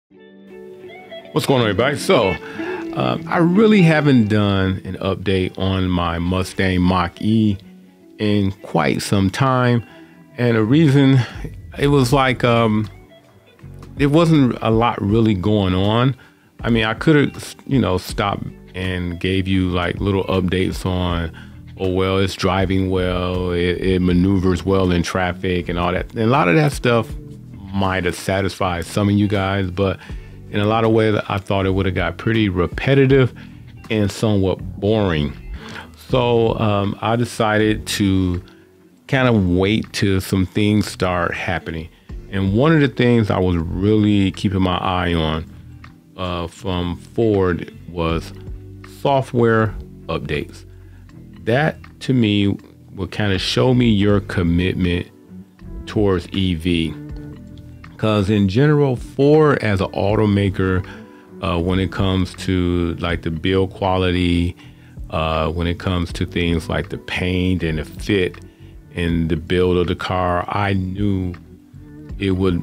What's going on, everybody? I really haven't done an update on my Mustang Mach E in quite some time. And the reason, it was like, there wasn't a lot really going on. I mean, I could have, stopped and gave you like little updates on, oh, well, it's driving well, it maneuvers well in traffic and all that. And a lot of that stuff might have satisfied some of you guys, but in a lot of ways, I thought it would have got pretty repetitive and somewhat boring. So I decided to kind of wait till some things start happening. And one of the things I was really keeping my eye on from Ford was software updates. That to me will kind of show me your commitment towards EV. Because in general, Ford as an automaker, when it comes to like the build quality, when it comes to things like the paint and the fit and the build of the car, I knew it would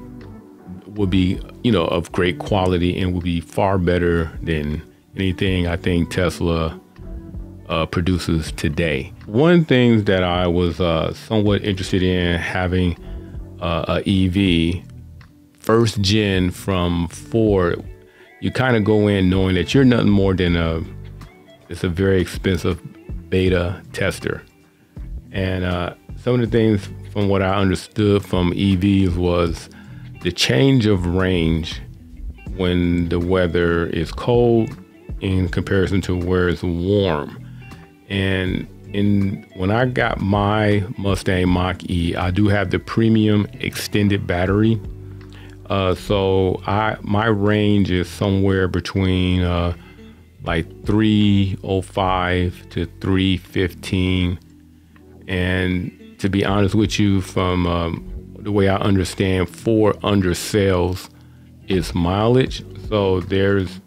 be, of great quality and would be far better than anything I think Tesla produces today. One thing that I was somewhat interested in having a EV first gen from Ford, you kind of go in knowing that you're nothing more than it's a very expensive beta tester. And some of the things from what I understood from EVs was the change of range when the weather is cold in comparison to where it's warm. And when I got my Mustang Mach E, I do have the premium extended battery. So my range is somewhere between like 305 to 315. And to be honest with you, from the way I understand, Ford undersells its mileage. So there's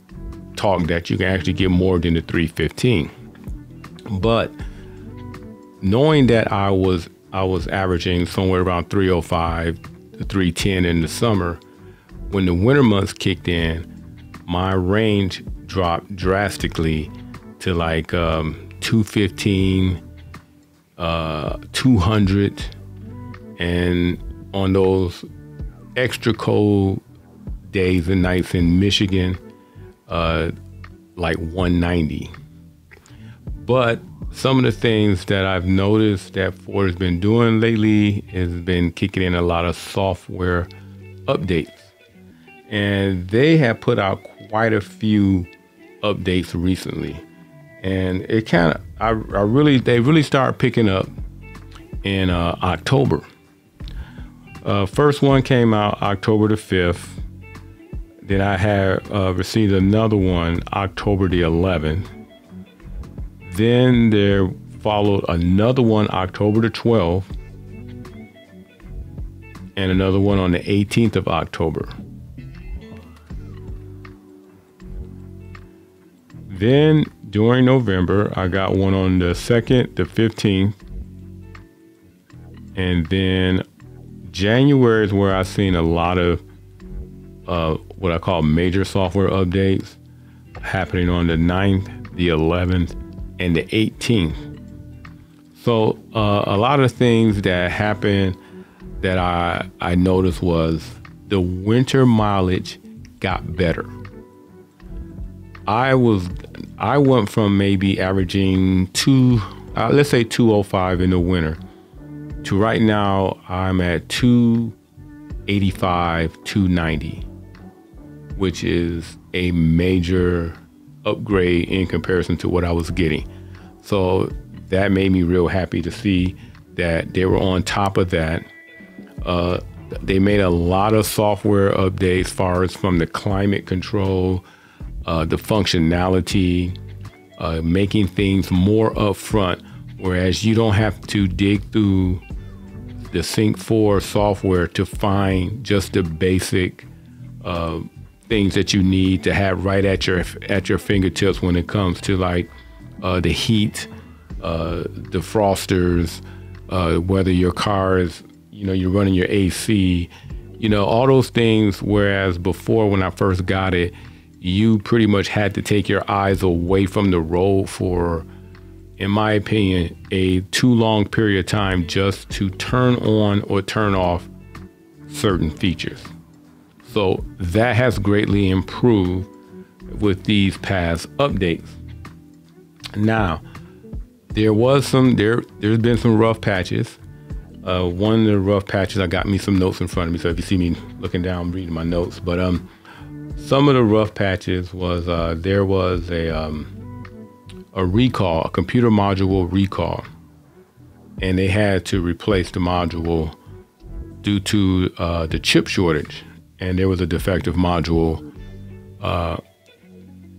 talk that you can actually get more than the 315. But knowing that I was averaging somewhere around 305 to 310 in the summer, when the winter months kicked in, my range dropped drastically to like 215, 200, and on those extra cold days and nights in Michigan, like 190. But some of the things that I've noticed that Ford has been doing lately has been kicking in a lot of software updates. And they have put out quite a few updates recently. And it kind of, they really started picking up in October. First one came out October the 5th. Then I had received another one October the 11th. Then there followed another one October the 12th. And another one on the 18th of October. Then during November, I got one on the 2nd, the 15th. And then January is where I've seen a lot of what I call major software updates happening on the 9th, the 11th, and the 18th. So a lot of things that happened that I noticed was the winter mileage got better. I went from maybe averaging let's say 205 in the winter to right now I'm at 285, 290, which is a major upgrade in comparison to what I was getting. So that made me real happy to see that they were on top of that. They made a lot of software updates as far as from the climate control, the functionality, making things more upfront, whereas you don't have to dig through the Sync 4 software to find just the basic things that you need to have right at your fingertips when it comes to like the heat, the frosters, whether your car is, you're running your AC, You know, all those things, whereas before when I first got it, you pretty much had to take your eyes away from the road for, in my opinion, a too long period of time just to turn on or turn off certain features. So that has greatly improved with these past updates. Now, there's been some rough patches. One of the rough patches, I got me some notes in front of me. So if you see me looking down, I'm reading my notes. But some of the rough patches was there was a recall, a computer module recall, and they had to replace the module due to the chip shortage. And there was a defective module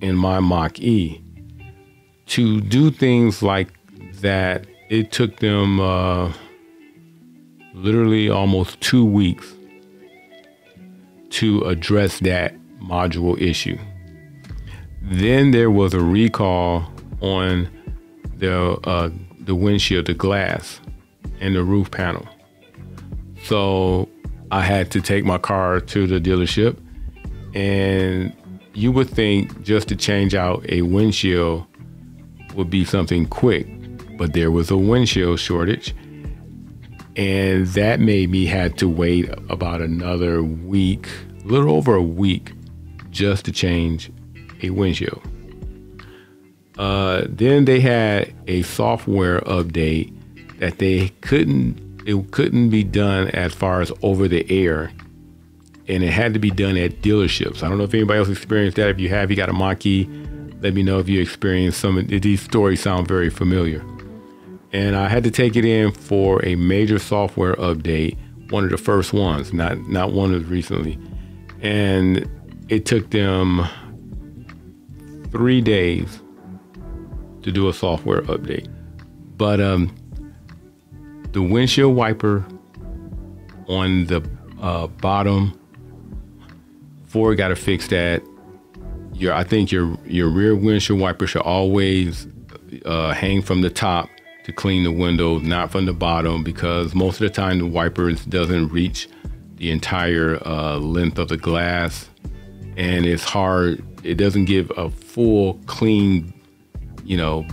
in my Mach E. To do things like that, it took them literally almost 2 weeks to address that module issue. Then there was a recall on the windshield, the glass, and the roof panel. So I had to take my car to the dealership, and you would think just to change out a windshield would be something quick, but there was a windshield shortage, and that made me had to wait about another week, a little over a week, just to change a windshield. Then they had a software update that it couldn't be done as far as over the air, and it had to be done at dealerships. I don't know if anybody else experienced that. If you have, you got a Mach E, let me know if you experienced some of these. Stories sound very familiar. And I had to take it in for a major software update, one of the first ones, not one of recently. And it took them 3 days to do a software update. But the windshield wiper on the bottom, before got to fix that. I think your rear windshield wiper should always hang from the top to clean the window, not from the bottom, because most of the time the wiper doesn't reach the entire length of the glass, and it's hard. It doesn't give a full clean,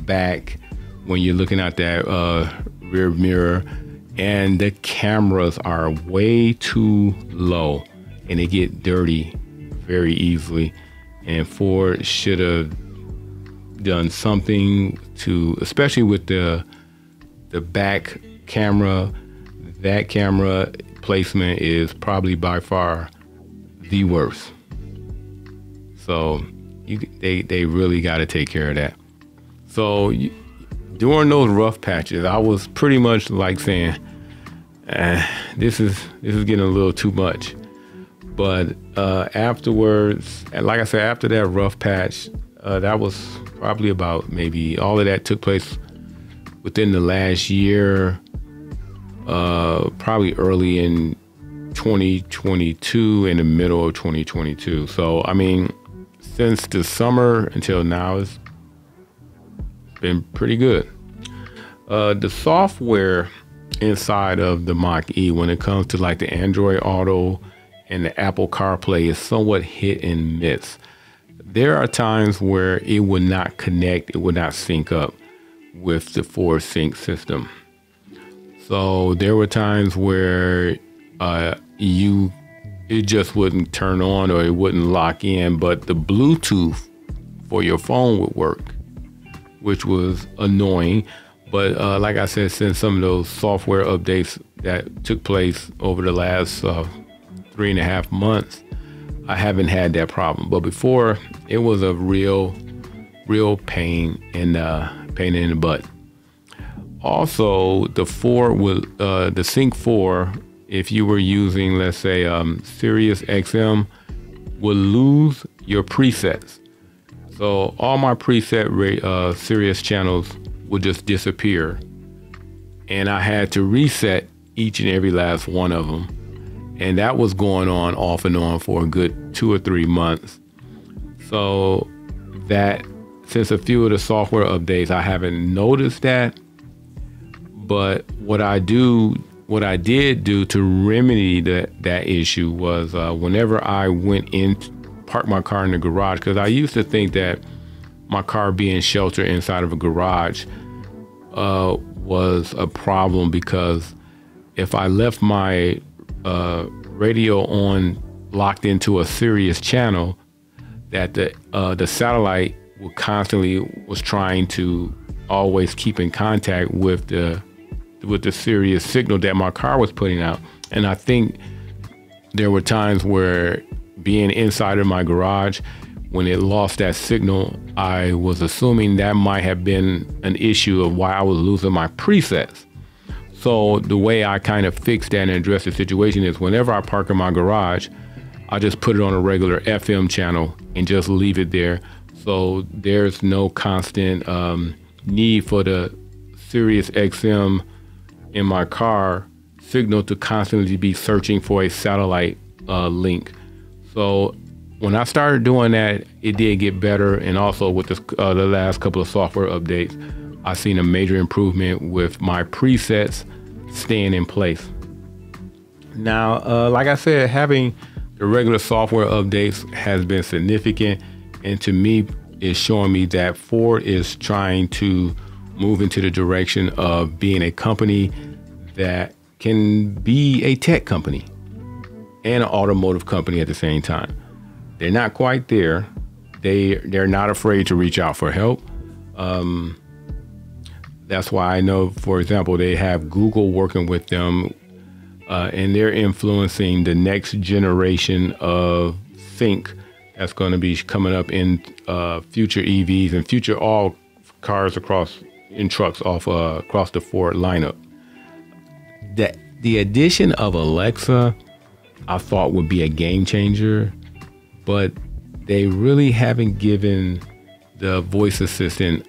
back when you're looking at that rear mirror, and the cameras are way too low and they get dirty very easily. And Ford should have done something to, especially with the back camera. That camera placement is probably by far the worst. So they really got to take care of that. So during those rough patches, I was pretty much like saying, this is getting a little too much. But afterwards, and like I said, after that rough patch, that was probably about, maybe all of that took place within the last year, probably early in 2022, in the middle of 2022. So, I mean, since the summer until now, it's been pretty good. The software inside of the Mach E, when it comes to like the Android Auto and the Apple CarPlay, is somewhat hit and miss. There are times where it would not connect, it would not sync up with the Ford Sync system. So there were times where it just wouldn't turn on, or it wouldn't lock in, but the Bluetooth for your phone would work, which was annoying. But like I said, since some of those software updates that took place over the last 3.5 months, I haven't had that problem. But before, it was a real pain in the butt. Also, the Sync 4, if you were using, let's say, Sirius XM, would lose your presets. So all my preset Sirius channels would just disappear, and I had to reset each and every last one of them. And that was going on off and on for a good 2 or 3 months. So that, since a few of the software updates, I haven't noticed that. But what I do what I did do to remedy that issue was whenever I went in, parked my car in the garage, because I used to think that my car being sheltered inside of a garage was a problem, because if I left my radio on locked into a Sirius channel, that the satellite was trying to always keep in contact with the Sirius signal that my car was putting out. And I think there were times where, being inside of my garage, when it lost that signal, I was assuming that might have been an issue of why I was losing my presets. So the way I kind of fixed that and addressed the situation is, whenever I park in my garage, I just put it on a regular FM channel and just leave it there. So there's no constant need for the Sirius XM in my car signal to constantly be searching for a satellite link. So when I started doing that, it did get better. And also with the last couple of software updates, I've seen a major improvement with my presets staying in place. Now, like I said, having the regular software updates has been significant. And to me, it's showing me that Ford is trying to move into the direction of being a company that can be a tech company and an automotive company at the same time. They're not quite there. They're not afraid to reach out for help. That's why I know, for example, they have Google working with them, and they're influencing the next generation of Sync that's going to be coming up in future EVs and future all cars across the Ford lineup. The addition of Alexa, I thought, would be a game changer, but they really haven't given the voice assistant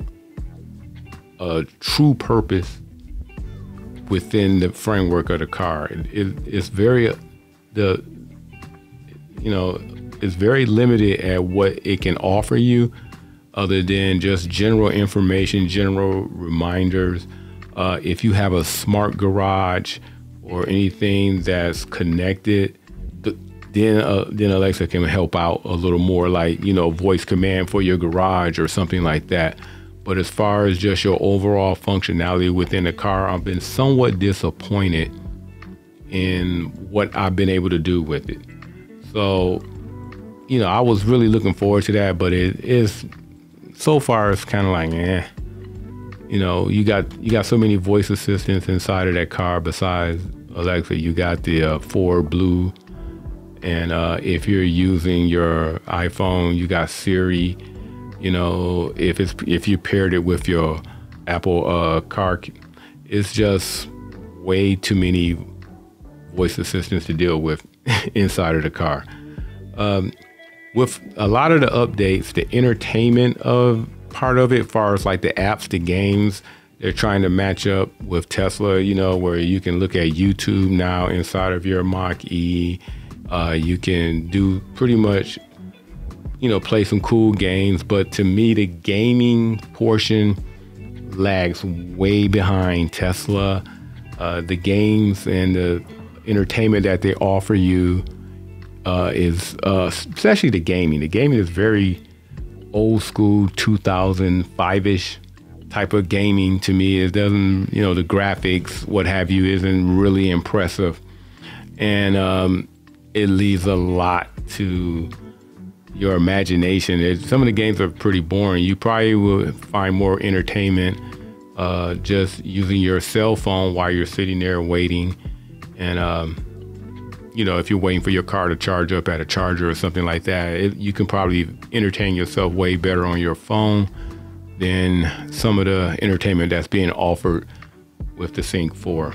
a true purpose within the framework of the car. It's very it's very limited at what it can offer you, other than just general information, general reminders. If you have a smart garage or anything that's connected, then Alexa can help out a little more, like, voice command for your garage or something like that. But as far as just your overall functionality within the car, I've been somewhat disappointed in what I've been able to do with it. So, I was really looking forward to that, but it is, so far, it's kind of like, you got so many voice assistants inside of that car besides Alexa. You got the Ford Blue, and if you're using your iPhone, you got Siri. If you paired it with your Apple car, it's just way too many voice assistants to deal with inside of the car. With a lot of the updates, the entertainment of part of it, as far as like the apps, the games, they're trying to match up with Tesla, where you can look at YouTube now inside of your Mach E. You can do pretty much, play some cool games. But to me, the gaming portion lags way behind Tesla. The games and the entertainment that they offer you is, especially the gaming. The gaming is very old school, 2005-ish type of gaming to me. It doesn't, the graphics, what have you, isn't really impressive. And it leaves a lot to your imagination. Some of the games are pretty boring. You probably will find more entertainment just using your cell phone while you're sitting there waiting. And, if you're waiting for your car to charge up at a charger or something like that, you can probably entertain yourself way better on your phone than some of the entertainment that's being offered with the Sync 4.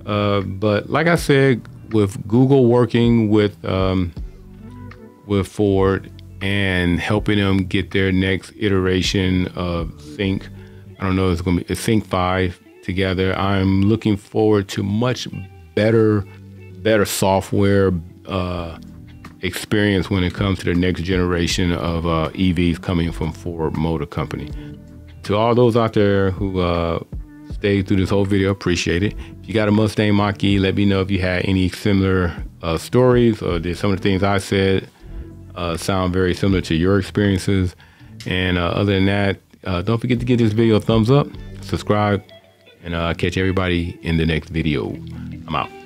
But like I said, with Google working with Ford and helping them get their next iteration of Sync, I don't know, it's going to be a Sync 5 together. I'm looking forward to much better software experience when it comes to the next generation of EVs coming from Ford Motor Company. To all those out there who stayed through this whole video. Appreciate it. If you got a Mustang Mach E, let me know if you had any similar stories, or did some of the things I said sound very similar to your experiences. And other than that, don't forget to give this video a thumbs up, subscribe, and catch everybody in the next video. I'm out.